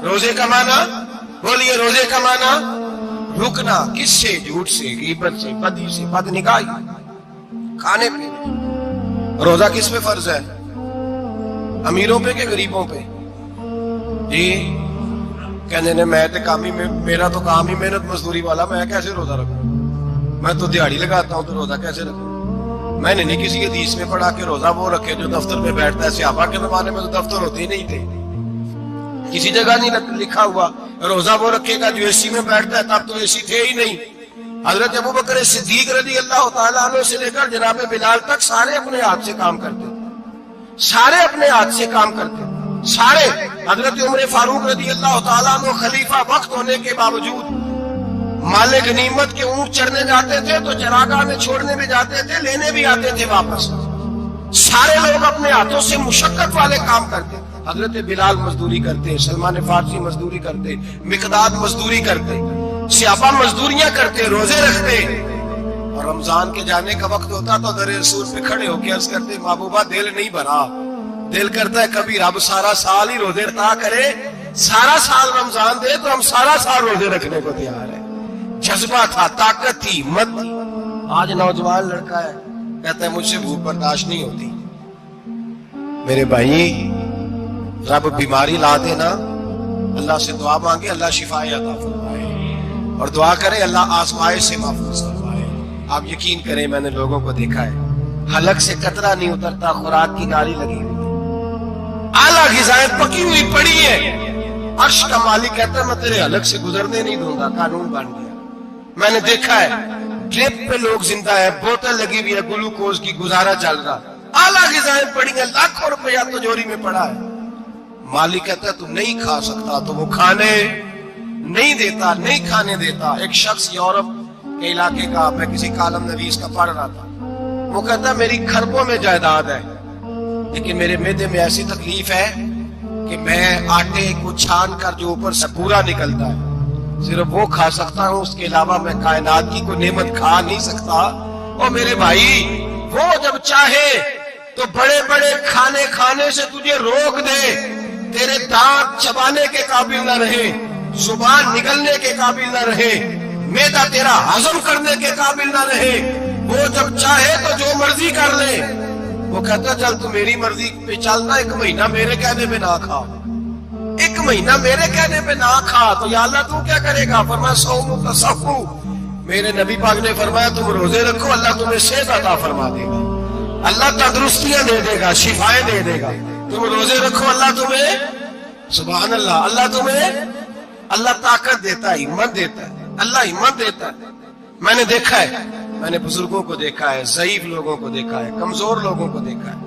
روزے کا معنی بولیے، روزے کا معنی رکنا، کس سے؟ جھوٹ سے، غیبت سے، بدی سے، بد نگاہی، کھانے پینے۔ روزہ کس پہ فرض ہے؟ امیروں پہ کہ غریبوں پہ؟ جی کہنے نے میں تو کام ہی میرا تو کام ہی محنت مزدوری والا، میں کیسے روزہ رکھوں؟ میں تو دیہڑی لگاتا ہوں تو روزہ کیسے رکھوں؟ میں نے نہیں کسی حدیث میں پڑھا کہ روزہ وہ رکھے جو دفتر میں بیٹھتا ہے۔ صحابہ کے زمانے میں تو دفتر ہوتے ہی نہیں تھے، کسی جگہ نہیں لکھا ہوا روزہ وہ رکھے گا جو اے سی میں بیٹھتا ہے، تب تو اے سی تھے ہی نہیں۔ حضرت ابوبکر صدیق رضی اللہ تعالیٰ عنہ سے لے کر جناب بلال تک سارے اپنے ہاتھ سے کام کرتے، سارے اپنے ہاتھ سے کام کرتے، سارے۔ حضرت عمر فاروق رضی اللہ تعالیٰ عنہ خلیفہ وقت ہونے کے باوجود مال غنیمت کے اونٹ چرنے جاتے تھے تو چراگاہ میں چھوڑنے بھی جاتے تھے، لینے بھی آتے تھے واپس۔ سارے لوگ اپنے ہاتھوں سے مشقت والے کام کرتے۔ حضرت بلال مزدوری کرتے، سلمان فارسی مزدوری کرتے، مقداد مزدوری کرتے، صحابہ مزدوریاں کرتے، روزے رکھتے۔ اور رمضان کے جانے کا وقت ہوتا تو در رسول پہ کھڑے ہو کے عرض کرتے محبوبہ دل نہیں بھرا، دل کرتا ہے کبھی رب سارا سال ہی روزے عطا کرے، سارا سال رمضان دے تو ہم سارا سال روزے رکھنے کو تیار ہیں۔ جذبہ تھا، طاقت تھی، ہمت تھی۔ آج نوجوان لڑکا ہے کہتا ہے مجھ سے بھوک برداشت نہیں ہوتی۔ میرے بھائی رب بیماری لا دینا، اللہ سے دعا مانگے اللہ شفائے عطا فرمائے، اور دعا کرے اللہ آزمائش سے محفوظ فرمائے۔ آپ یقین کریں میں نے لوگوں کو دیکھا ہے حلق سے قطرہ نہیں اترتا، خوراک کی گالی لگی ہوئی، اعلیٰ غذائیں پکی ہوئی پڑی ہے، عرش کا مالک کہتا ہے میں تیرے حلق سے گزرنے نہیں دوں گا، قانون بن گیا۔ میں نے دیکھا ہے ڈرپ پہ لوگ زندہ ہے، بوتل لگی ہوئی ہے گلوکوز کی، گزارا چل رہا، اعلیٰ غذائیں پڑی ہیں، لاکھوں روپیہ تجوری میں پڑا ہے۔ مالک کہتا ہے تو نہیں کھا سکتا، تو وہ کھانے نہیں دیتا، نہیں کھانے دیتا۔ ایک شخص یورپ کے علاقے کا، میں کسی کالم نویس کا پڑھ رہا تھا، وہ کہتا ہے میری کھربوں میں جائیداد ہے لیکن میرے معدے میں ایسی تکلیف ہے کہ میں آٹے کو چھان کر جو اوپر سے پورا نکلتا ہے صرف وہ کھا سکتا ہوں، اس کے علاوہ میں کائنات کی کوئی نعمت کھا نہیں سکتا۔ اور میرے بھائی وہ جب چاہے تو بڑے بڑے کھانے کھانے سے تجھے روک دے، تیرے دانت چبانے کے قابل نہ رہے، زبان نگلنے کے قابل نہ رہے، معدہ تیرا ہضم کرنے کے قابل نہ رہے، وہ جب چاہے تو جو مرضی کر لے۔ وہ کہتا چل تو میری مرضی پہ چلنا، ایک مہینہ میرے کہنے پہ نہ کھا، ایک مہینہ میرے کہنے پہ نہ کھا، تو یا اللہ تو کیا کرے گا؟ فرمایا صوم تصفو، میرے نبی پاک نے فرمایا تم روزے رکھو اللہ تمہیں صحت عطا فرما دے گا، اللہ تندرستیاں دے دے گا، شفائیں دے دے گا۔ تم روزے رکھو اللہ تمہیں، سبحان اللہ، اللہ تمہیں، اللہ طاقت دیتا ہے، ہمت دیتا ہے، اللہ ہمت دیتا ہے۔ میں نے دیکھا ہے، میں نے بزرگوں کو دیکھا ہے، ضعیف لوگوں کو دیکھا ہے، کمزور لوگوں کو دیکھا ہے،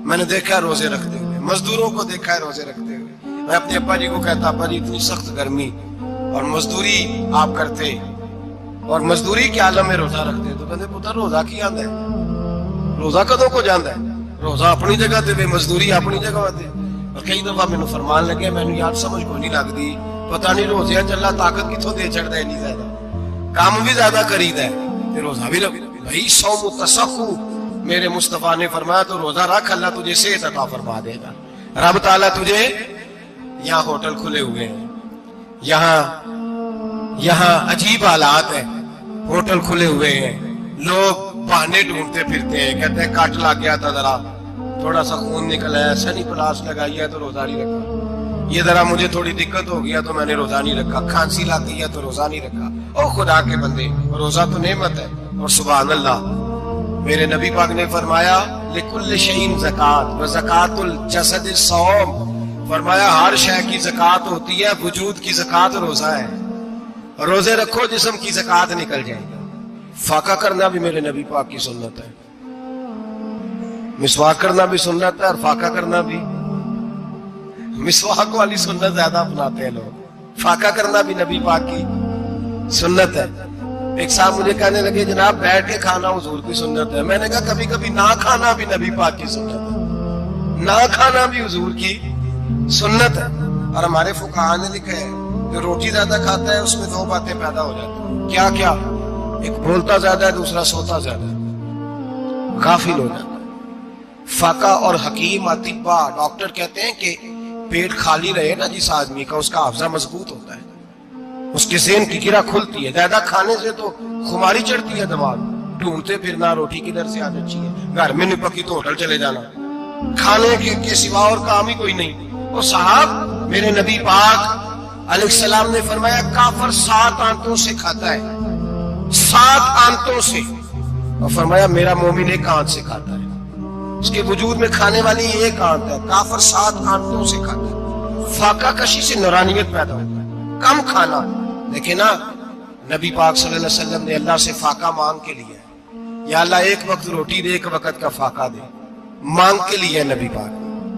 میں نے دیکھا ہے روزے رکھتے ہوئے، مزدوروں کو دیکھا ہے روزے رکھتے ہوئے۔ میں اپنے ابا جی کو کہتا ابا جی اتنی سخت گرمی اور مزدوری آپ کرتے اور مزدوری کے عالم میں روزہ رکھتے، تو کہتے پتر روزہ کی آندا ہے، روزہ کدوں کو جاندا ہے، روزہ اپنی جگہ تے مزدوری اپنی جگہ تے۔ اور کئی دفعہ مینوں فرمان لگے، مینوں یار سمجھ کو نہیں لگتی، پتہ نہیں روزے چلا طاقت کتھوں دے چڑھدا ہے، نہیں زیادہ کام بھی زیادہ کریدا ہے تے روزہ بھی رکھ۔ بھائی صوم تصفو میرے مصطفیٰ نے فرمایا تو روزہ رکھ اللہ تجھے صحت عطا فرما دے گا۔ رب تعالیٰ تجھے، یہاں ہوٹل کھلے ہوئے ہیں، یہاں عجیب حالات ہیں، ہوٹل کھلے ہوئے ہیں، لوگ بہانے ڈھونڈتے پھرتے ہیں، کہتے ہیں کٹ لگ گیا تھا، ذرا تھوڑا سا خون نکلا ہے، سنی پلاس لگائی ہے تو روزہ نہیں رکھا، یہ ذرا مجھے تھوڑی دقت ہو گیا تو میں نے روزہ نہیں رکھا، کھانسی لگ گئی ہے تو روزہ نہیں رکھا۔ او خدا کے بندے، روزہ تو نعمت ہے۔ اور سبحان اللہ، میرے نبی پاک نے فرمایا لکل شیء زکات وزکات الجسد الصوم، فرمایا ہر شے کی زکات ہوتی ہے، وجود کی زکات روزہ ہے، روزے رکھو جسم کی زکات نکل جائے گا۔ فاقہ کرنا بھی میرے نبی پاک کی سنت ہے، مسواک کرنا بھی سنت ہے، اور فاقہ کرنا بھی۔ مسواک والی سنت زیادہ اپناتے ہیں لوگ، فاقہ کرنا بھی نبی پاک کی سنت ہے۔ ایک صاحب مجھے کہنے لگے جناب بیٹھ کے کھانا حضور کی سنت ہے، میں نے کہا کبھی کبھی نہ کھانا بھی نبی پاک کی سنت ہے، نہ کھانا بھی حضور کی سنت ہے۔ اور ہمارے فقہاء نے لکھا ہے جو روٹی زیادہ کھاتا ہے اس میں دو باتیں پیدا ہو جاتی ہیں، کیا کیا؟ ایک بولتا زیادہ ہے، دوسرا سوتا زیادہ ہے، غافل ہو جاتا ہے۔ فقہ اور حکیم اطباء ڈاکٹر کہتے ہیں کہ پیٹ خالی رہے نا جس آدمی کا، اس کا حافظہ مضبوط ہوتا ہے، اس کے ذہن کی گرہ کھلتی ہے. زیادہ کھانے سے تو خماری چڑھتی ہے دماغ، ڈھونڈتے پھرنا روٹی کدھر سے آج اچھی ہے، گھر میں نہیں پکی تو ہوٹل چلے جانا، کھانے کے سوا اور کام ہی کوئی نہیں. وہ صاحب میرے نبی پاک علیہ السلام نے فرمایا کافر 7 آنتوں سے کھاتا ہے، 7 آنتوں سے، اور فرمایا میرا مومن 1 آنت سے کھاتا ہے. اس کے وجود میں کھانے والی 1 آنت ہے، کافر 7 آنتوں سے کھاتا ہے. فاقہ کشی سے نورانیت پیدا ہوتا ہے، کم کھانا. دیکھیں نا نبی پاک صلی اللہ علیہ وسلم نے اللہ سے فاقہ مانگ کے لیا ہے، یا اللہ 1 وقت روٹی دے، 1 وقت کا فاقہ دے، مانگ کے لیے نبی پاک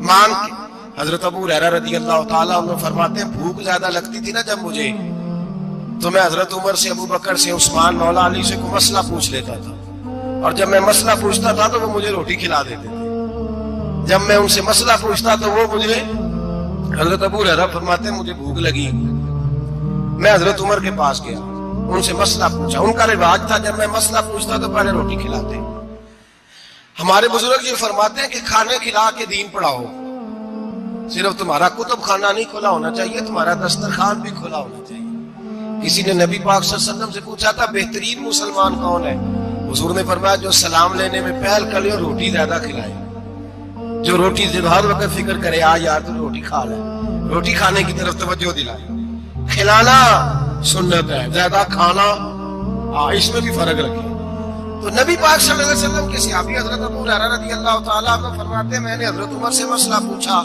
مانگ کے. حضرت ابو ہریرہ رضی اللہ تعالیٰ عنہ فرماتے ہیں بھوک زیادہ لگتی تھی نا جب مجھے، تو میں حضرت عمر سے، ابو بکر سے، عثمان مولا علی سے کوئی مسئلہ پوچھ لیتا تھا، اور جب میں مسئلہ پوچھتا تھا تو وہ مجھے روٹی کھلا دیتے تھے. جب میں ان سے مسئلہ پوچھتا تو وہ مجھے، حضرت ابو ہریرہ فرماتے ہیں مجھے بھوک لگی، میں حضرت عمر کے پاس گیا، ان سے مسئلہ پوچھا. ان کا رواج تھا جب میں مسئلہ پوچھتا تو پہلے روٹی کھلاتے. ہمارے بزرگ یہ فرماتے ہیں کہ کھانے کھلا کے دین پڑھاؤ. صرف تمہارا کتب خانہ نہیں کھلا ہونا چاہیے، تمہارا دسترخوان بھی کھلا ہونا چاہیے. کسی نے نبی پاک صلی اللہ علیہ وسلم سے پوچھا تھا بہترین مسلمان کون ہے؟ حضور نے فرمایا جو سلام لینے میں پہل کر لے اور روٹی زیادہ کھلائے، جو روٹی ہر وقت فکر کرے آ یار تو روٹی کھا لے، روٹی کھانے کی طرف توجہ دلائے. کھلانا سنت ہے، زیادہ کھانا اس میں بھی فرق رکھے. تو نبی پاک صلی اللہ علیہ وسلم کے صحابی حضرت ابو ہریرہ رضی اللہ تعالیٰ عنہ فرماتے ہیں میں نے حضرت عمر سے مسئلہ پوچھا،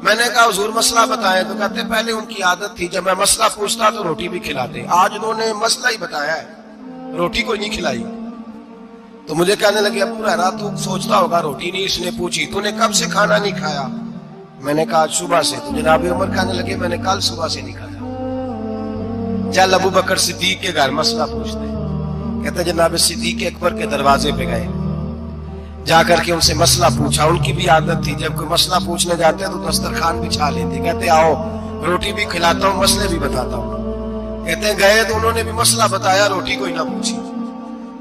میں نے کہا حضور مسئلہ بتائیں، تو کہتے پہلے ان کی عادت تھی جب میں مسئلہ پوچھتا تو روٹی بھی کھلاتے، آج انہوں نے مسئلہ ہی بتایا ہے، روٹی کوئی نہیں کھلائی. تو مجھے کہنے لگے ابو ہریرہ تو سوچتا ہوگا روٹی نہیں اس نے پوچھی، تو نے کب سے کھانا نہیں کھایا؟ میں نے کہا آج صبح سے. تو جناب عمر کہنے لگے میں نے کل صبح سے نہیں کھایا. چل ابو بکر صدیق کے گھر مسئلہ پوچھتے. کہتے جناب صدیق اکبر کے دروازے پہ گئے، جا کر کے ان سے مسئلہ پوچھا. ان کی بھی عادت تھی جب کوئی مسئلہ پوچھنے جاتے تو دسترخوان بچھا لیتے، کہتے آؤ روٹی بھی کھلاتا ہوں مسئلے بھی بتاتا ہوں. کہتے ہیں گئے تو انہوں نے بھی مسئلہ بتایا، روٹی کوئی نہ پوچھی.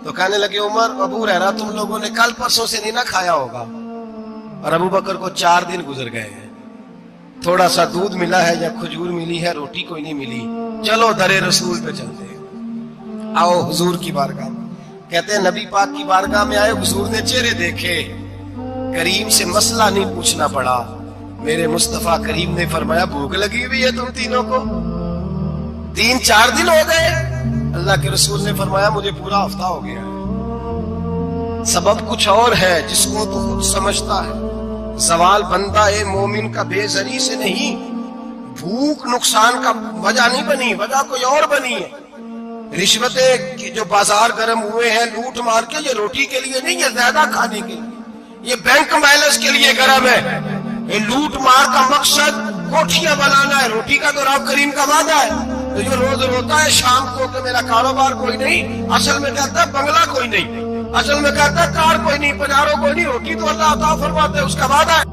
تو کہنے لگے عمر ابو ہریرہ تم لوگوں نے کل پرسوں سے نہیں نہ کھایا ہوگا. اور ابو بکر کو 4 دن گزر گئے ہیں، تھوڑا سا دودھ ملا ہے یا کھجور ملی ہے، روٹی کوئی نہیں ملی. چلو در رسول پہ چلتے ہیں، آؤ حضور کی بارگاہ. کہتے ہیں نبی پاک کی بارگاہ میں آئے، حضور نے چہرے دیکھے، کریم سے مسئلہ نہیں پوچھنا پڑا. میرے مصطفیٰ کریم نے فرمایا بھوک لگی ہوئی ہے تم تینوں کو؟ 3-4 دن ہو گئے. اللہ کے رسول نے فرمایا مجھے پورا ہفتہ ہو گیا ہے. سبب کچھ اور ہے جس کو تو خود سمجھتا ہے. زوال بندہ مومن کا بے زری سے نہیں، بھوک نقصان کا وجہ نہیں بنی، وجہ کوئی اور بنی ہے. رشوتیں جو بازار گرم ہوئے ہیں لوٹ مار کے، یہ روٹی کے لیے نہیں، یہ زیادہ کھانے کے لیے، یہ بینک بیلنس کے لیے گرم ہے. یہ لوٹ مار کا مقصد کوٹھیاں بنانا ہے. روٹی کا تو رب کریم کا وعدہ ہے. تو جو روز روتا ہے شام کو کہ میرا کاروبار کوئی نہیں، اصل میں کہتا ہے بنگلہ کوئی نہیں، اصل میں کہتا ہے کار کوئی نہیں، پجارو کوئی نہیں، روٹی تو اللہ عطا فرماتے ہے، اس کا وعدہ ہے.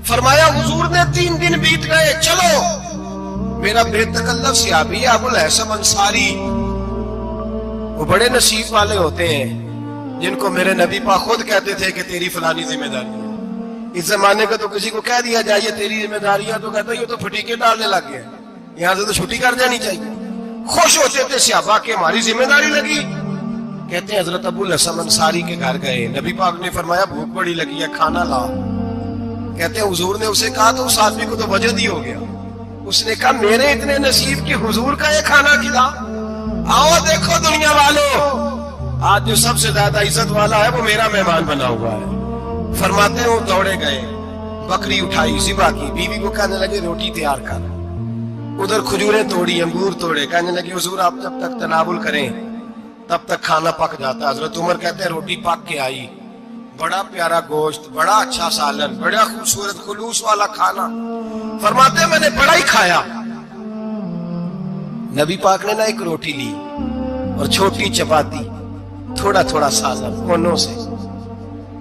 فرمایا حضور نے 3 دن بیت گئے، چلو. میرا بے تکلف صحابی ابو الحسن انصاری، وہ بڑے نصیب والے ہوتے ہیں جن کو میرے نبی پاک خود کہتے تھے کہ تیری فلانی ذمہ داری ہے. اس زمانے کا تو کسی کو کہہ دیا جائے یہ تیری ذمہ داری ہے تو کہتا ہے یہ تو پھٹیکے ڈالنے لگ گیا، یہاں سے تو چھٹی کر جانی چاہیے. خوش ہوتے تھے صحابہ کہ ہماری ذمہ داری لگی. کہتے ہیں حضرت ابو الحسن انصاری کے گھر گئے، نبی پاک نے فرمایا بھوک بڑی لگی ہے کھانا لا. کہتے ہیں حضور نے اسے کہا تو اس آدمی کو تو وجد ہی ہو گیا. اس نے کہا میرے اتنے نصیب کہ حضور کا یہ کھانا کھلا. آؤ دیکھو دنیا والوں، آج جو سب سے زیادہ عزت والا ہے وہ میرا مہمان بنا ہوا ہے. فرماتے ہیں وہ دوڑے گئے، بکری اٹھائی، ذبح کی، بیوی کو کہنے لگے روٹی تیار کر. ادھر کھجوریں توڑی، انگور توڑے، کہنے لگے حضور آپ جب تک تناول کریں تب تک کھانا پک جاتا. حضرت عمر کہتے ہیں روٹی پک کے آئی، بڑا پیارا گوشت، بڑا اچھا سالن، بڑا خوبصورت خلوص والا کھانا. فرماتے ہیں میں نے بڑا ہی کھایا. نبی پاک نے نہ ایک روٹی لی اور چھوٹی چپاتی، تھوڑا تھوڑا سالن کونوں سے.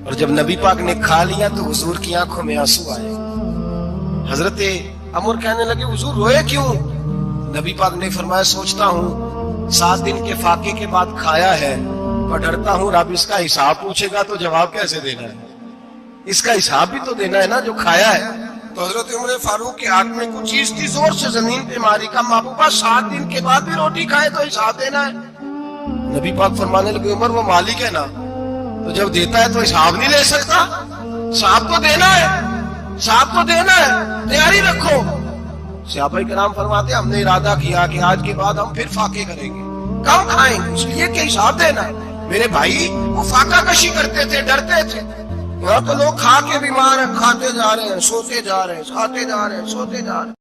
اور جب نبی پاک نے کھا لیا تو حضور کی آنکھوں میں آنسو آئے. حضرت عمر کہنے لگے حضور روئے کیوں؟ نبی پاک نے فرمایا سوچتا ہوں 7 دن کے فاقے کے بعد کھایا ہے، اور ڈرتا ہوں رب اس کا حساب پوچھے گا تو جواب کیسے دینا ہے، اس کا حساب بھی تو دینا ہے نا جو کھایا ہے. تو حضرت عمر فاروق کے ہاتھ میں کچھ چیز تھی، زور سے زمین پہ ماری، کہا محبوبہ 7 دن کے بعد بھی روٹی کھائے تو حساب دینا ہے۔ نبی پاک فرمانے لگے عمر وہ مالک ہے نا، تو جب دیتا ہے تو حساب نہیں لے سکتا، حساب تو دینا ہے، حساب تو دینا ہے، تیاری رکھو۔ صحابہ کرام فرماتے ہم نے ارادہ کیا کہ آج کے بعد ہم پھر فاقے کریں گے، کم کھائیں گے، اس لیے کہ حساب دینا ہے۔ میرے بھائی وہ فاقہ کشی کرتے تھے، ڈرتے تھے۔ یہاں تو لوگ کھا کے بیمار ہیں، کھاتے جا رہے ہیں، سوتے جا رہے ہیں، کھاتے جا رہے ہیں، سوتے جا رہے ہیں۔